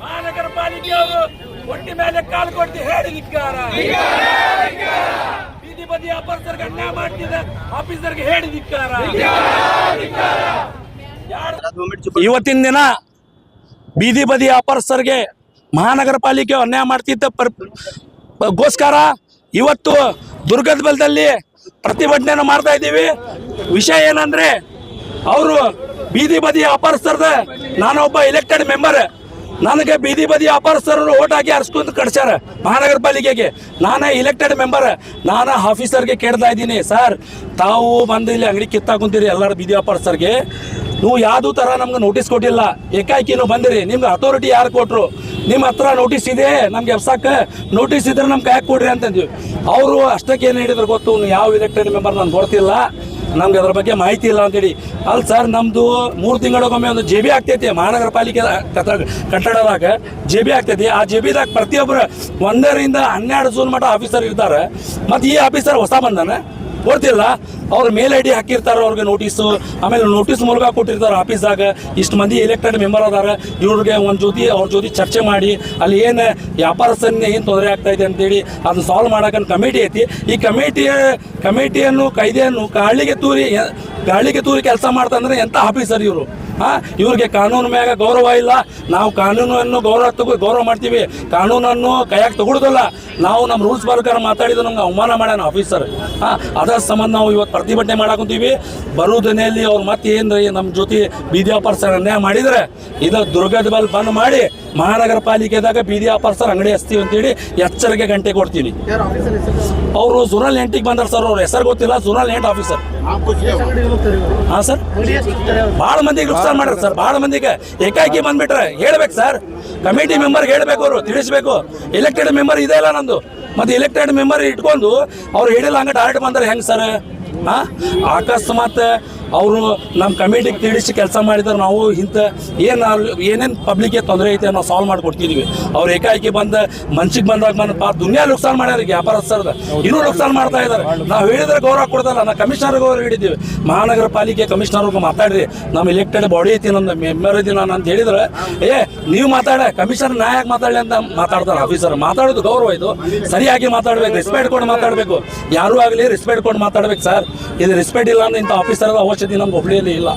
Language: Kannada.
ಮಹಾನಗರ ಪಾಲಿಕೆಯವರು ಒಟ್ಟಿ ಮೇಲೆ ಕಾಲು ಕೊಟ್ಟು ಹೇಳಿದಿಕ್ಕಾರ. ಬೀದಿ ಬದಿ ಅಪರಾಧರಿಗೆ ಅನ್ಯಾಯ ಮಾಡ್ತಿದ್ದ ಆಫೀಸರ್ಗೆ ಹೇಳಿದಿಕ್ಕಾರ. ಇವತ್ತಿನ ದಿನ ಬೀದಿ ಬದಿ ಅಪರಾಧರಿಗೆ ಮಹಾನಗರ ಪಾಲಿಕೆ ಅನ್ಯಾಯ ಮಾಡ್ತಿದ್ದ ಗೋಸ್ಕರ ಇವತ್ತು ದುರ್ಗದ ಬಲದಲ್ಲಿ ಪ್ರತಿಭಟನೆಯನ್ನು ಮಾಡ್ತಾ ಇದ್ದೀವಿ. ವಿಷಯ ಏನಂದ್ರೆ ಅವರು ಬೀದಿ ಬದಿ ಅಪರಾಧದ ನಾನೊಬ್ಬ ಎಲೆಕ್ಟೆಡ್ ಮೆಂಬರ್, ನನಗೆ ಬೀದಿ ಬದಿ ಅಪರಾಧರು ಓಟ್ ಹಾಕಿ ಅರ್ಸ್ಕೊಂಡು ಕಳ್ಸ್ಯಾರ ಮಹಾನಗರ ಪಾಲಿಕೆಗೆ. ನಾನೇ ಎಲೆಕ್ಟೆಡ್ ಮೆಂಬರ್, ನಾನು ಆಫೀಸರ್ಗೆ ಕೇಳ್ತಾ ಇದ್ದೀನಿ, ಸರ್ ತಾವು ಬಂದು ಇಲ್ಲಿ ಅಂಗಡಿ ಕಿತ್ತಾಕೊಂತೀರಿ ಎಲ್ಲರ ಬೀದಿ ಅಪರಾಧರಿಗೆ, ನೀವು ಯಾವುದೂ ಥರ ನಮ್ಗೆ ನೋಟಿಸ್ ಕೊಟ್ಟಿಲ್ಲ, ಏಕಾಏಕಿನೂ ಬಂದಿರಿ, ನಿಮ್ಗೆ ಅಥಾರಿಟಿ ಯಾರು ಕೊಟ್ಟರು, ನಿಮ್ಮ ಹತ್ರ ನೋಟಿಸ್ ಇದೆ ನಮ್ಗೆ ಎಬ್ಸಕ್ಕೆ, ನೋಟಿಸ್ ಇದ್ರೆ ನಮ್ಗೆ ಕೈಯಾಗ ಕೊಡ್ರಿ ಅಂತಂದ್ವಿ. ಅವರು ಅಷ್ಟಕ್ಕೆ ಏನು ಹೇಳಿದ್ರು ಗೊತ್ತು, ಯಾವ ಎಲೆಕ್ಟೆಡ್ ಮೆಂಬರ್ ನಾನು ಗೊತ್ತಿಲ್ಲ, ನಮ್ಗೆ ಅದ್ರ ಬಗ್ಗೆ ಮಾಹಿತಿ ಇಲ್ಲ ಅಂತೇಳಿ. ಅಲ್ಲಿ ಸರ್ ನಮ್ಮದು 3 ತಿಂಗಳಿಗೊಮ್ಮೆ ಒಂದು JB ಆಗ್ತೈತಿ ಮಹಾನಗರ ಪಾಲಿಕೆ ಕಟ್ಟಡದಾಗ JB ಆಗ್ತೈತಿ. ಆ JBದಾಗ ಪ್ರತಿಯೊಬ್ಬರು 1ರಿಂದ 12 ಜೂನ್ ಮಟ್ಟ ಆಫೀಸರ್ ಇರ್ತಾರೆ. ಮತ್ತು ಈ ಆಫೀಸರ್ ಹೊಸ ಬಂದಾನೆ ಗೊತ್ತಿಲ್ಲ, ಅವ್ರ ಮೇಲ್ ID ಹಾಕಿರ್ತಾರೆ ಅವ್ರಿಗೆ ನೋಟಿಸು, ಆಮೇಲೆ ನೋಟಿಸ್ ಮೂಲಕ ಕೊಟ್ಟಿರ್ತಾರೆ ಆಫೀಸಾಗ. ಇಷ್ಟು ಮಂದಿ ಎಲೆಕ್ಟೆಡ್ ಮೆಂಬರ್ ಅದಾರ, ಇವ್ರಿಗೆ ಅವ್ರ ಜೊತೆ ಚರ್ಚೆ ಮಾಡಿ ಅಲ್ಲಿ ಏನು ವ್ಯಾಪಾರಸ್ಥರನ್ನ ಏನು ತೊಂದರೆ ಆಗ್ತಾ ಇದೆ ಅಂತೇಳಿ ಅದನ್ನ ಸಾಲ್ವ್ ಮಾಡೋಕೆ ಕಮಿಟಿ ಐತಿ. ಈ ಕಮಿಟಿಯನ್ನು ಕೈದೆಯನ್ನು ಗಾಳಿಗೆ ತೂರಿ ಕೆಲಸ ಮಾಡ್ತಂದ್ರೆ ಎಂಥ ಆಫೀಸರ್ ಇವರು. ಇವ್ರಿಗೆ ಕಾನೂನು ಮ್ಯಾಗ ಗೌರವ ಇಲ್ಲ. ನಾವು ಕಾನೂನನ್ನು ಗೌರವ ಮಾಡ್ತೀವಿ, ಕಾನೂನನ್ನು ಕೈಯಾಗ ತಗೊಳ್ಳೋದಲ್ಲ. ನಾವು ನಮ್ಮ ರೂಲ್ಸ್ ಪ್ರಕಾರ ಮಾತಾಡಿದ್ರೆ ನಮ್ಗೆ ಅವಮಾನ ಮಾಡ್ಯಾನ ಆಫೀಸರ್. ಅದರ ಸಂಬಂಧ ನಾವು ಇವತ್ತು ಪ್ರತಿಭಟನೆ ಮಾಡಾಕೊಂತೀವಿ. ಬರುವುದನೆಯಲ್ಲಿ ಅವ್ರು ಮತ್ತೆ ಏನು ನಮ್ಮ ಜೊತೆ ಬೀದಿ ವ್ಯಾಪಾರಸ್ಥರ ಅನ್ಯಾಯ ಮಾಡಿದರೆ ಇದು ದುರ್ಗದ ಬಲ್ ಬಂದ್ ಮಾಡಿ ಮಹಾನಗರ ಪಾಲಿಕೆದಾಗ ಬೀದಿ ವ್ಯಾಪಾರಸ್ಥರ ಅಂಗಡಿ ಹಚ್ತೀವಿ ಅಂತೇಳಿ ಎಚ್ಚರಿಕೆ ಗಂಟೆ ಕೊಡ್ತೀನಿ. ಅವರು ಝೋನಲ್ 8ಗೆ ಬಂದಾರ ಸರ್, ಅವ್ರ ಹೆಸರು ಗೊತ್ತಿಲ್ಲ, ಝೋನಲ್ 8 ಆಫೀಸರ್. ಹಾಂ ಸರ್, ಭಾಳ ಮಂದಿಗೆ ನುಕ್ಸಾನ್ ಮಾಡ್ಯಾರ ಸರ್, ಭಾಳ ಮಂದಿಗೆ ಏಕಾಏಕಿ ಬಂದ್ಬಿಟ್ರೆ ಹೇಳ್ಬೇಕು ಸರ್, ಕಮಿಟಿ ಮೆಂಬರ್ಗೆ ಹೇಳ್ಬೇಕು, ಅವರು ತಿಳಿಸ್ಬೇಕು. ಎಲೆಕ್ಟೆಡ್ ಮೆಂಬರ್ ಇದೆ ಇಲ್ಲ ನಂದು, ಮತ್ತು ಎಲೆಕ್ಟೆಡ್ ಮೆಂಬರ್ ಇಟ್ಕೊಂಡು ಅವ್ರು ಹೇಳಿಲ್ಲ ಹಂಗೆ ಡೈರೆಕ್ಟ್ ಬಂದ್ರೆ ಹೆಂಗೆ ಸರ್? ಅಕಸ್ಮಾತ್ ಅವರು ನಮ್ಮ ಕಮಿಟಿಗೆ ತಿಳಿಸಿ ಕೆಲಸ ಮಾಡಿದ್ರೆ ನಾವು ಏನೇನು ಪಬ್ಲಿಕ್ಗೆ ತೊಂದರೆ ಐತೆ ನಾವು ಸಾಲ್ವ್ ಮಾಡಿಕೊಡ್ತಿದ್ದೀವಿ. ಅವ್ರು ಏಕಾಏಕಿ ಬಂದು ಮನ್ಸಿಗೆ ಬಂದಾಗ ದುನಿಯಾ ನುಕ್ಸಾನ್ ಮಾಡ್ಯಾರ, ವ್ಯಾಪಾರಸ್ಥರದ ಇನ್ನೂ ನುಕ್ಸಾನ್ ಮಾಡ್ತಾ ಇದ್ದಾರೆ. ನಾವು ಹೇಳಿದ್ರೆ ಗೌರವ ಕೊಡ್ದಲ್ಲ, ನಾವು ಕಮಿಷನರ್ಗೆ ಅವ್ರು ಹೇಳಿದ್ದೀವಿ, ಮಹಾನಗರ ಪಾಲಿಕೆ ಕಮಿಷನರ್ಗೆ ಮಾತಾಡ್ರಿ, ನಮ್ಮ ಎಲೆಕ್ಟೆಡ್ ಬಾಡಿ ಐತಿ, ನನ್ನ ಮೆಂಬರ್ ಇದ್ದೀನಿ ನಾನು ಅಂತ ಹೇಳಿದ್ರೆ, ನೀವು ಕಮಿಷನರ್ ನ್ಯಾಯಾಗಿ ಮಾತಾಡಲಿ ಅಂತ ಮಾತಾಡ್ತಾರೆ ಆಫೀಸರ್. ಮಾತಾಡೋದು ಗೌರವ, ಇದು ಸರಿಯಾಗಿ ಮಾತಾಡ್ಬೇಕು, ರೆಸ್ಪೆಕ್ಟ್ ಕೊಟ್ಟು ಮಾತಾಡಬೇಕು, ಯಾರೂ ಆಗಲಿ ರೆಸ್ಪೆಕ್ಟ್ ಕೊಟ್ಟು ಮಾತಾಡ್ಬೇಕು ಸರ್. ಇದು ರೆಸ್ಪೆಕ್ಟ್ ಇಲ್ಲ ಅಂದ್ರೆ ಇಂಥ ಆಫೀಸರ್ ಅವಶ್ಯಕತೆ ನಮ್ಮ ಹುಬ್ಳಿಯಲ್ಲಿ ಇಲ್ಲ.